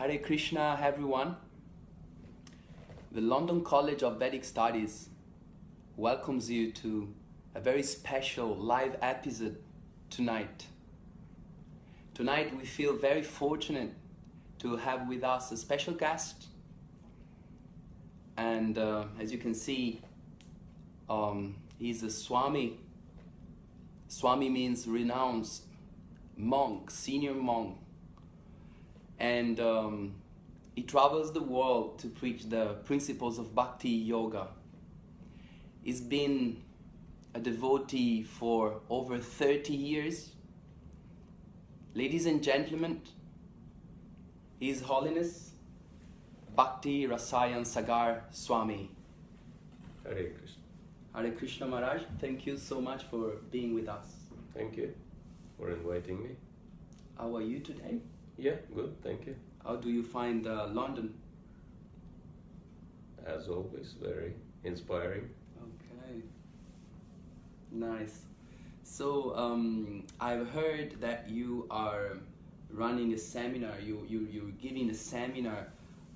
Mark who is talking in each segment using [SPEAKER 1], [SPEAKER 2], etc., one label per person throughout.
[SPEAKER 1] Hare Krishna, everyone. The London College of Vedic Studies welcomes you to a very special live episode tonight. Tonight we feel very fortunate to have with us a special guest. And as you can see, he's a Swami. Swami means renounced monk, senior monk. And he travels the world to preach the principles of Bhakti Yoga. He's been a devotee for over 30 years. Ladies and gentlemen, His Holiness Bhakti Rasayana Sagar Swami.
[SPEAKER 2] Hare Krishna.
[SPEAKER 1] Hare Krishna Maharaj, thank you so much for being with us.
[SPEAKER 2] Thank you for inviting me.
[SPEAKER 1] How are you today?
[SPEAKER 2] Yeah, good, thank you.
[SPEAKER 1] How do you find London?
[SPEAKER 2] As always, very inspiring.
[SPEAKER 1] Okay, nice. So I've heard that you are running a seminar, you're giving a seminar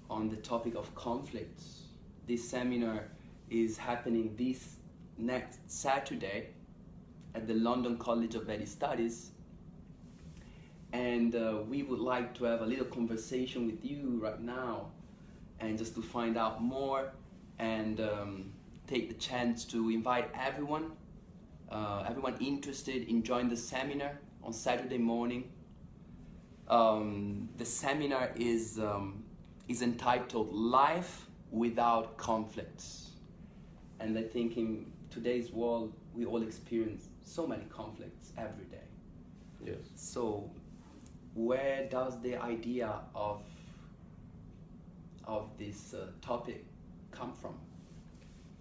[SPEAKER 1] on the topic of conflicts. This seminar is happening this next Saturday at the London College of Vedic Studies. And we would like to have a little conversation with you right now, and just to find out more and take the chance to invite everyone interested in joining the seminar on Saturday morning. The seminar is entitled Life Without Conflicts. And I think in today's world, we all experience so many conflicts every day.
[SPEAKER 2] Yes.
[SPEAKER 1] So where does the idea of this topic come from?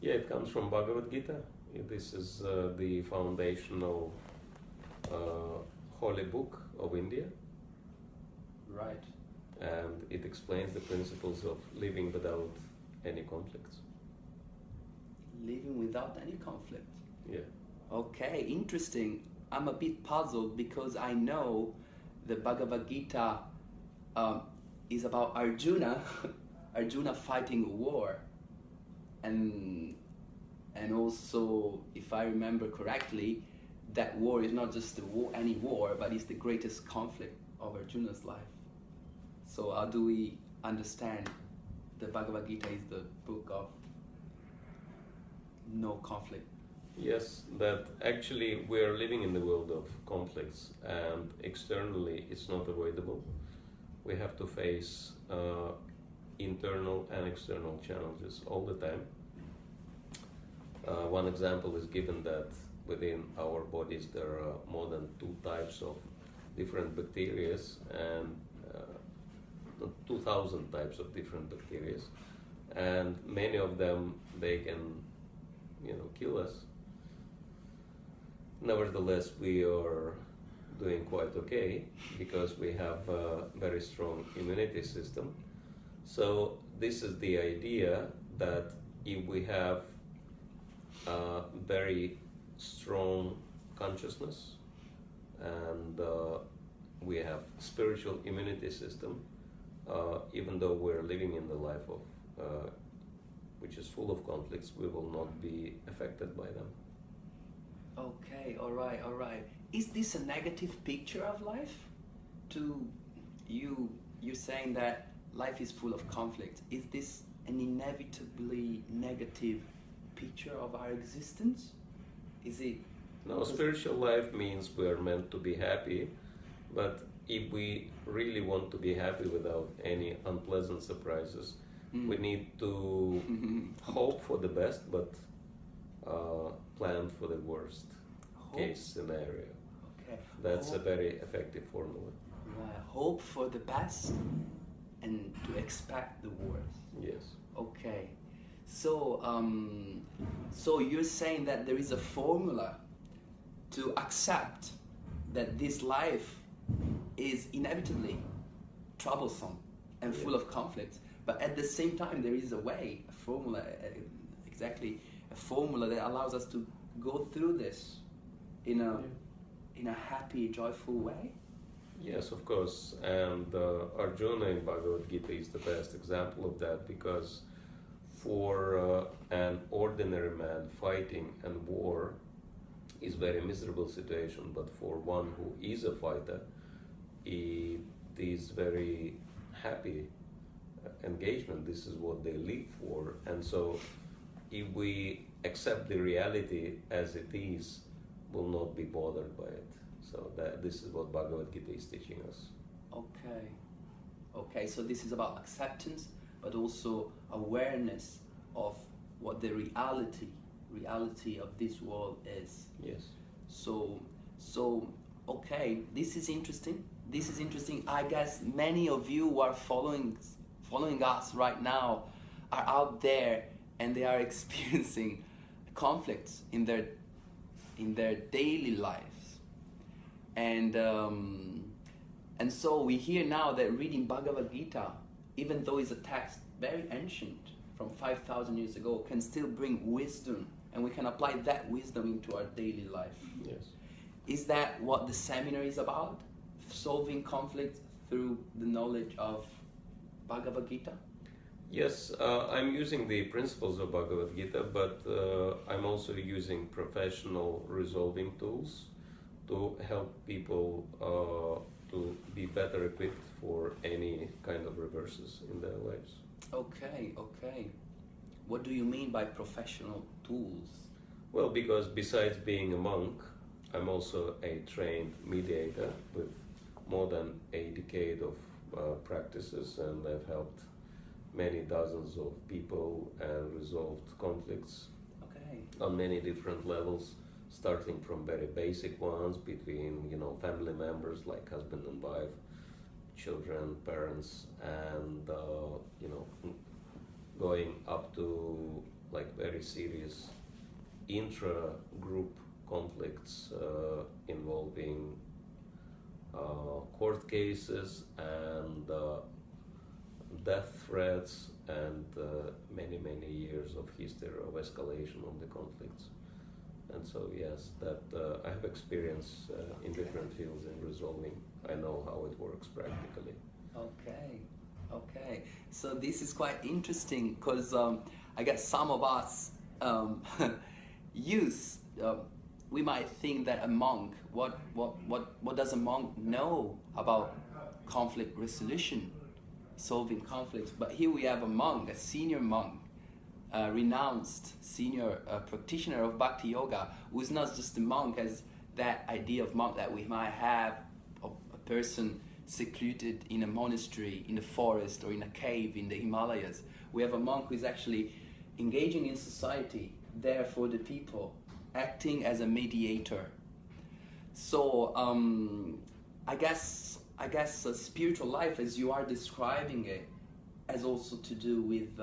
[SPEAKER 2] Yeah, it comes from Bhagavad Gita. This is the foundational holy book of India.
[SPEAKER 1] Right.
[SPEAKER 2] And it explains the principles of living without any conflicts.
[SPEAKER 1] Living without any conflict.
[SPEAKER 2] Yeah.
[SPEAKER 1] Okay, interesting. I'm a bit puzzled because I know the Bhagavad Gita is about Arjuna, Arjuna fighting a war, and also, if I remember correctly, that war is not just any war, but it's the greatest conflict of Arjuna's life. So how do we understand the Bhagavad Gita is the book of no conflict?
[SPEAKER 2] Yes, that actually we are living in the world of conflicts, and externally it's not avoidable. We have to face internal and external challenges all the time. One example is given that within our bodies there are more than 2 types of different bacteria, and 2,000 types of different bacteria, and many of them, they can kill us. Nevertheless, we are doing quite okay because we have a very strong immunity system. So this is the idea that if we have a very strong consciousness and we have spiritual immunity system, even though we're living in the life of which is full of conflicts, we will not be affected by them.
[SPEAKER 1] Okay, all right. Is this a negative picture of life? You're saying that life is full of conflict. Is this an inevitably negative picture of our existence? Is it?
[SPEAKER 2] No, spiritual life means we are meant to be happy, but if we really want to be happy without any unpleasant surprises, we need to hope for the best, but plan for the worst case scenario.
[SPEAKER 1] Okay.
[SPEAKER 2] That's a very effective formula.
[SPEAKER 1] Right. Hope for the best and to expect the worst.
[SPEAKER 2] Yes.
[SPEAKER 1] Okay. So, so you're saying that there is a formula to accept that this life is inevitably troublesome and full of conflicts, but at the same time there is a way, a formula, exactly a formula that allows us to go through this in a happy, joyful way.
[SPEAKER 2] Yes, of course. And Arjuna in Bhagavad Gita is the best example of that, because for an ordinary man, fighting and war is very miserable situation, but for one who is a fighter, it is very happy engagement. This is what they live for. And so if we accept the reality as it is, we'll not be bothered by it. So this is what Bhagavad Gita is teaching us.
[SPEAKER 1] Okay. Okay, so this is about acceptance, but also awareness of what the reality of this world is.
[SPEAKER 2] Yes.
[SPEAKER 1] So okay, this is interesting. This is interesting. I guess many of you who are following us right now are out there and they are experiencing conflicts in their daily lives. And so we hear now that reading Bhagavad Gita, even though it's a text very ancient, from 5,000 years ago, can still bring wisdom, and we can apply that wisdom into our daily life.
[SPEAKER 2] Yes.
[SPEAKER 1] Is that what the seminar is about? Solving conflict through the knowledge of Bhagavad Gita?
[SPEAKER 2] Yes, I'm using the principles of Bhagavad Gita, but I'm also using professional resolving tools to help people to be better equipped for any kind of reverses in their lives.
[SPEAKER 1] Okay. What do you mean by professional tools?
[SPEAKER 2] Well, because besides being a monk, I'm also a trained mediator with more than a decade of practices, and I've helped many dozens of people and resolved conflicts on many different levels, starting from very basic ones between, family members like husband and wife, children, parents, and going up to like very serious intra-group conflicts involving court cases and death threats and many years of history of escalation of the conflicts. And so yes, that I have experience in different fields in resolving. I know how it works practically. Okay. So this is quite interesting, because I guess some of us we might think that a monk, what does a monk know about conflict resolution, solving conflicts? But here we have a monk, a senior monk, a renounced senior practitioner of Bhakti Yoga, who is not just a monk as that idea of monk that we might have of a person secluded in a monastery, in a forest, or in a cave in the Himalayas. We have a monk who is actually engaging in society, there for the people, acting as a mediator. So I guess a spiritual life, as you are describing it, has also to do with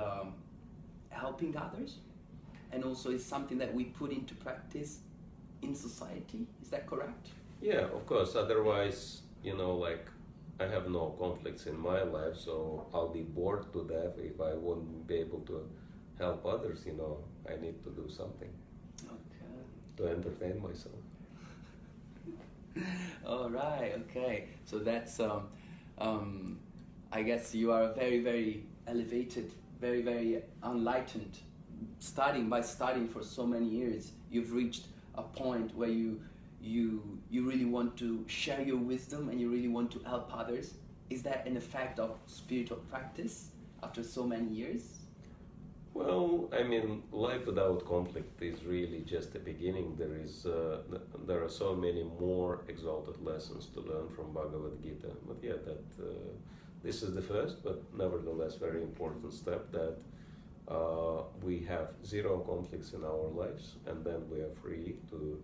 [SPEAKER 2] helping others, and also is something that we put into practice in society. Is that correct? Yeah, of course. Otherwise, like, I have no conflicts in my life, so I'll be bored to death if I wouldn't be able to help others. I need to do something to entertain myself. All right. Okay. So that's I guess you are very, very elevated, very, very enlightened. By studying for so many years, you've reached a point where you really want to share your wisdom and you really want to help others. Is that an effect of spiritual practice after so many years? Well, I mean, life without conflict is really just the beginning. There are so many more exalted lessons to learn from Bhagavad Gita. But yeah, this is the first, but nevertheless very important step, that we have zero conflicts in our lives, and then we are free to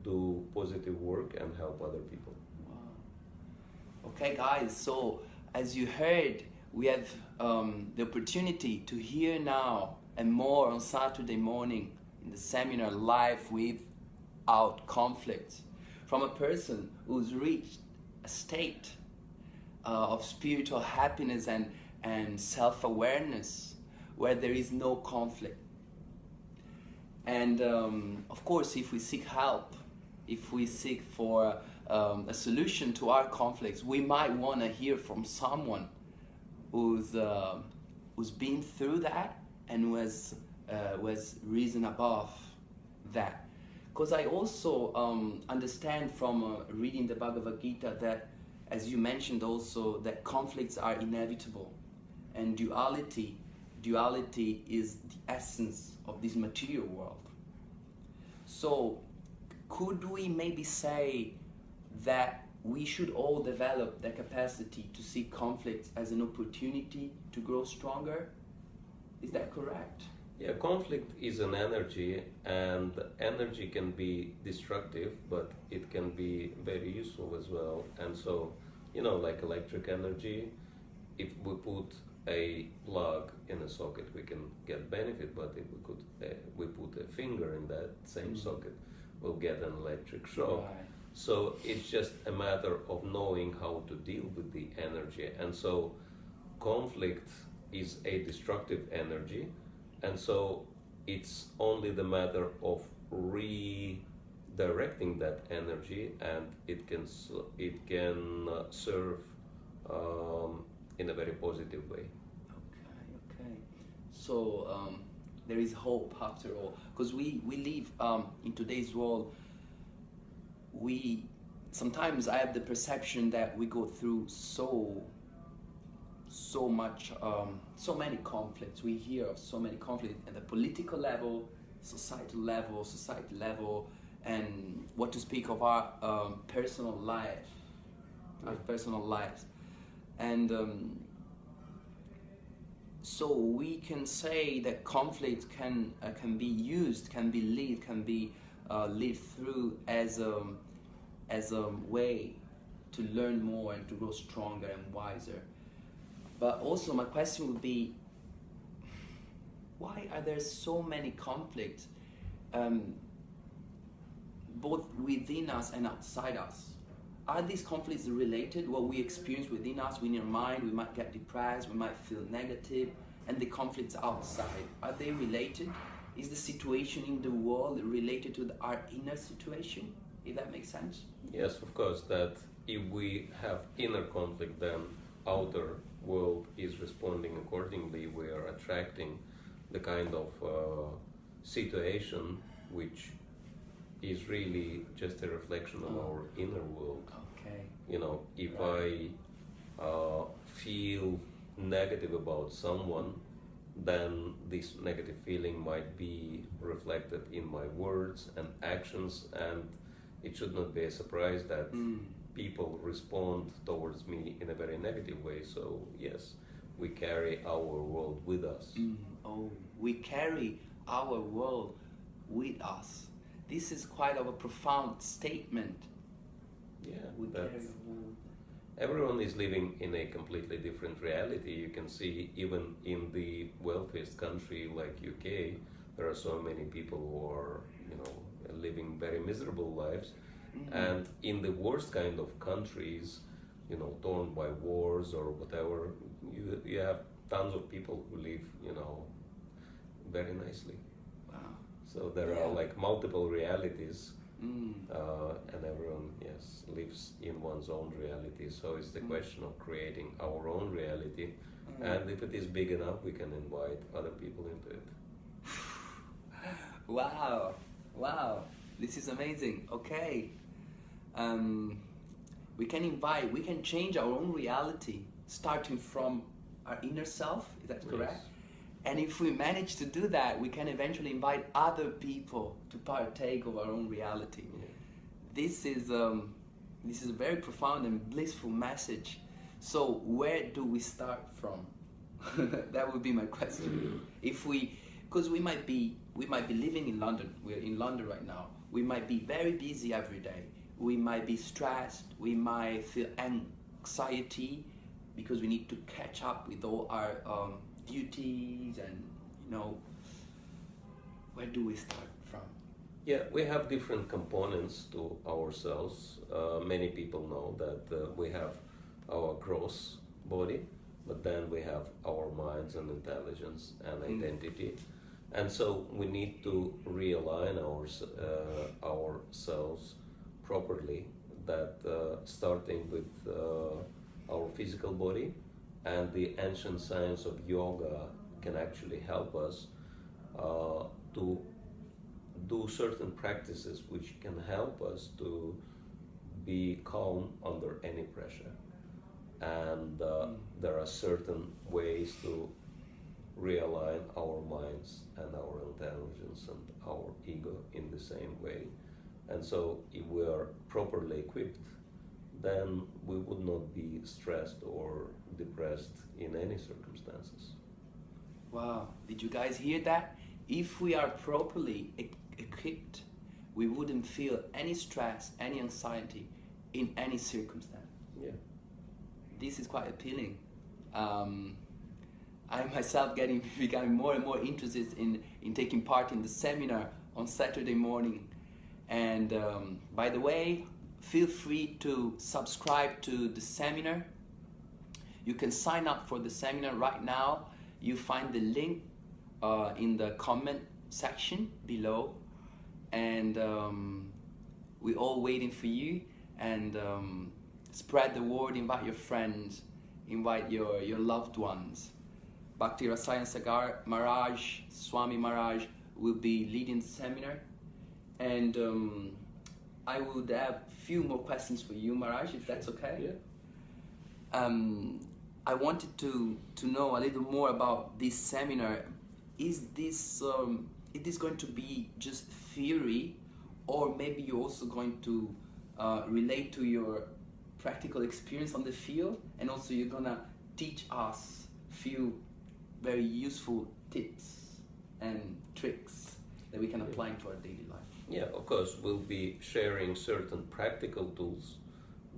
[SPEAKER 2] do positive work and help other people. Wow. Okay, guys, so as you heard, we have the opportunity to hear now and more on Saturday morning in the seminar, live without conflict, from a person who's reached a state of spiritual happiness and self-awareness where there is no conflict. And of course, if we seek help, if we seek for
[SPEAKER 1] a solution to our conflicts, we might want to hear from someone who's been through that and was risen above that. Because I also understand from reading the Bhagavad Gita that, as you mentioned also, that conflicts are inevitable, and duality is the essence of this material world. So could we maybe say that we should all develop the capacity to see conflicts as an opportunity to grow stronger? Is that correct?
[SPEAKER 2] Yeah, conflict is an energy, and energy can be destructive, but it can be very useful as well. And so, like electric energy, if we put a plug in a socket, we can get benefit, but if we put a finger in that same socket, we'll get an electric shock.
[SPEAKER 1] Right.
[SPEAKER 2] So it's just a matter of knowing how to deal with the energy. And so conflict is a destructive energy, and so it's only the matter of redirecting that energy, and it can serve in a very positive way.
[SPEAKER 1] Okay. So there is hope after all, because we live in today's world. Sometimes I have the perception that we go through so many conflicts. We hear of so many conflicts at the political level, society level, and what to speak of our personal life, and so we can say that conflict can be used, can be lived through as a way to learn more and to grow stronger and wiser. But also my question would be, why are there so many conflicts, both within us and outside us? Are these conflicts related? What we experience within us, within our mind, we might get depressed, we might feel negative, and the conflicts outside, are they related? Is the situation in the world related to our inner situation? If that makes sense?
[SPEAKER 2] Yes, of course, that if we have inner conflict, then outer world is responding accordingly. We are attracting the kind of situation which is really just a reflection of our inner world.
[SPEAKER 1] Okay.
[SPEAKER 2] If I feel negative about someone, then this negative feeling might be reflected in my words and actions, and it should not be a surprise that people respond towards me in a very negative way. So yes, we carry our world with us.
[SPEAKER 1] We carry our world with us. This is quite of a profound statement.
[SPEAKER 2] Yeah,
[SPEAKER 1] We carry our world.
[SPEAKER 2] everyone is living in a completely different reality. You can see even in the wealthiest country like UK, there are so many people who are, living very miserable lives. And in the worst kind of countries, torn by wars or whatever, you have tons of people who live, very nicely.
[SPEAKER 1] Wow.
[SPEAKER 2] So there are like multiple realities, and everyone, lives in one's own reality. So it's the question of creating our own reality, and if it is big enough, we can invite other people into it.
[SPEAKER 1] Wow, this is amazing. Okay. We can change our own reality, starting from our inner self, is that correct?
[SPEAKER 2] Yes.
[SPEAKER 1] And if we manage to do that, we can eventually invite other people to partake of our own reality.
[SPEAKER 2] Yeah.
[SPEAKER 1] This is a very profound and blissful message. So where do we start from? That would be my question. Because we might be living in London. We're in London right now. We might be very busy every day. We might be stressed. We might feel anxiety because we need to catch up with all our duties, and where do we start from?
[SPEAKER 2] Yeah, we have different components to ourselves. Many people know that we have our gross body, but then we have our minds and intelligence and identity. And so we need to realign ourselves properly, that starting with our physical body and the ancient science of yoga can actually help us to do certain practices which can help us to be calm under any pressure. And there are certain ways to realign our minds and our intelligence and our ego in the same way. And so if we are properly equipped, then we would not be stressed or depressed in any circumstances.
[SPEAKER 1] Wow, did you guys hear that? If we are properly equipped, we wouldn't feel any stress, any anxiety in any circumstance.
[SPEAKER 2] Yeah.
[SPEAKER 1] This is quite appealing. I myself becoming more and more interested in taking part in the seminar on Saturday morning. And by the way, feel free to subscribe to the seminar. You can sign up for the seminar right now. You find the link in the comment section below. And we're all waiting for you. And spread the word, invite your friends, invite your loved ones. Bhakti Rasayana Sagar Maharaj, Swami Maharaj will be leading the seminar. And I would have a few more questions for you, Maharaj, if that's okay.
[SPEAKER 2] Yeah.
[SPEAKER 1] I wanted to know a little more about this seminar. Is this going to be just theory, or maybe you're also going to relate to your practical experience on the field, and also you're gonna teach us a few very useful tips and tricks that we can apply into our daily life?
[SPEAKER 2] Yeah, of course, we'll be sharing certain practical tools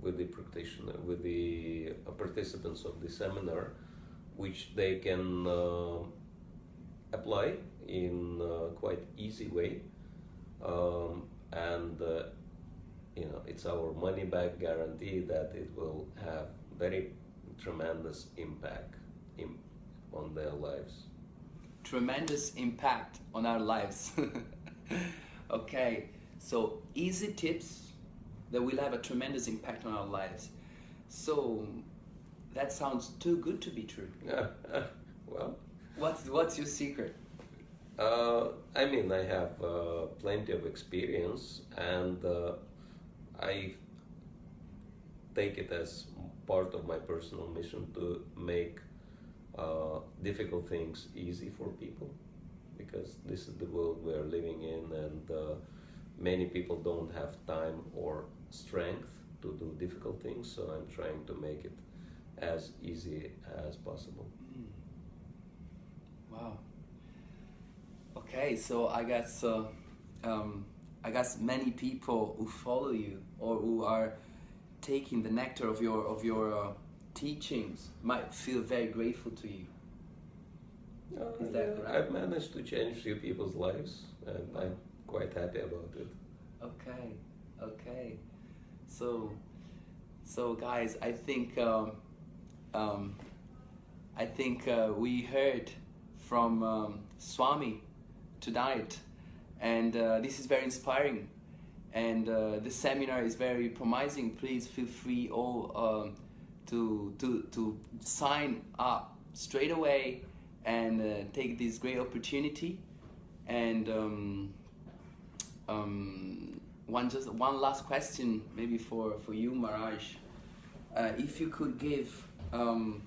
[SPEAKER 2] with the practitioner, with the participants of the seminar, which they can apply in a quite easy way. And it's our money back guarantee that it will have very tremendous impact on their lives.
[SPEAKER 1] Tremendous impact on our lives. Okay, so easy tips that will have a tremendous impact on our lives. So that sounds too good to be true.
[SPEAKER 2] Well,
[SPEAKER 1] what's your secret?
[SPEAKER 2] I mean, I have plenty of experience, and I take it as part of my personal mission to make difficult things easy for people, because this is the world we are living in, and many people don't have time or strength to do difficult things, so I'm trying to make it as easy as possible.
[SPEAKER 1] Wow. Okay, so I guess many people who follow you or who are taking the nectar of your teachings might feel very grateful to you. Is that correct?
[SPEAKER 2] I've managed to change a few people's lives, and I'm quite happy about it.
[SPEAKER 1] Okay. So guys, I think we heard from Swami tonight, and this is very inspiring, and the seminar is very promising. Please feel free all to sign up straight away and take this great opportunity. And one last question, maybe for you, Maharaj. If you could give, I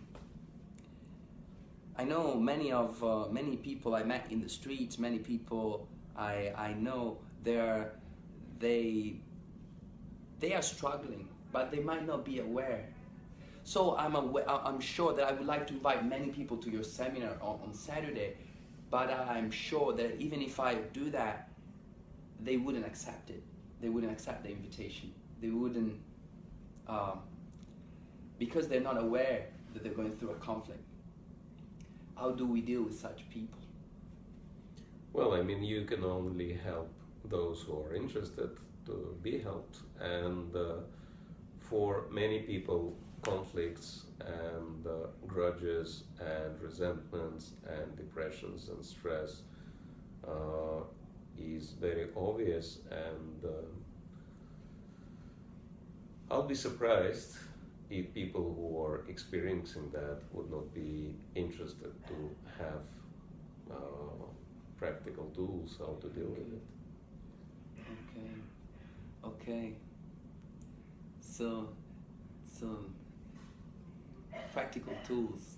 [SPEAKER 1] know many people I met in the streets, many people I know they are struggling, but they might not be aware. So I'm sure that I would like to invite many people to your seminar on Saturday, but I'm sure that even if I do that, they wouldn't accept it. They wouldn't accept the invitation. They wouldn't, because they're not aware that they're going through a conflict. How do we deal with such people?
[SPEAKER 2] Well, I mean, you can only help those who are interested to be helped, and for many people, conflicts and grudges and resentments and depressions and stress is very obvious, and I'll be surprised if people who are experiencing that would not be interested to have practical tools how to deal with it.
[SPEAKER 1] Okay. So practical tools.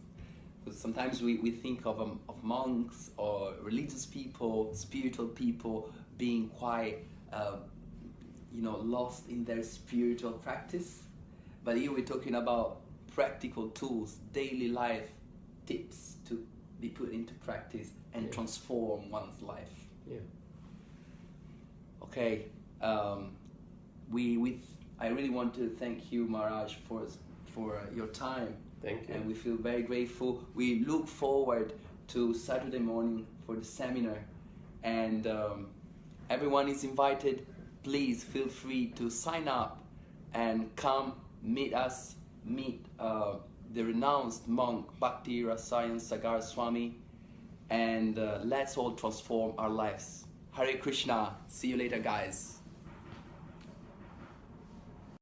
[SPEAKER 1] Because sometimes we think of monks or religious people, spiritual people being quite lost in their spiritual practice. But here we're talking about practical tools, daily life tips to be put into practice and transform one's life.
[SPEAKER 2] Yeah.
[SPEAKER 1] Okay. I really want to thank you, Maharaj, for your time.
[SPEAKER 2] Thank you.
[SPEAKER 1] And we feel very grateful. We look forward to Saturday morning for the seminar. And everyone is invited. Please feel free to sign up and come meet us, meet the renounced monk Bhakti Rasayana Sagar Swami, and let's all transform our lives. Hare Krishna. See you later, guys.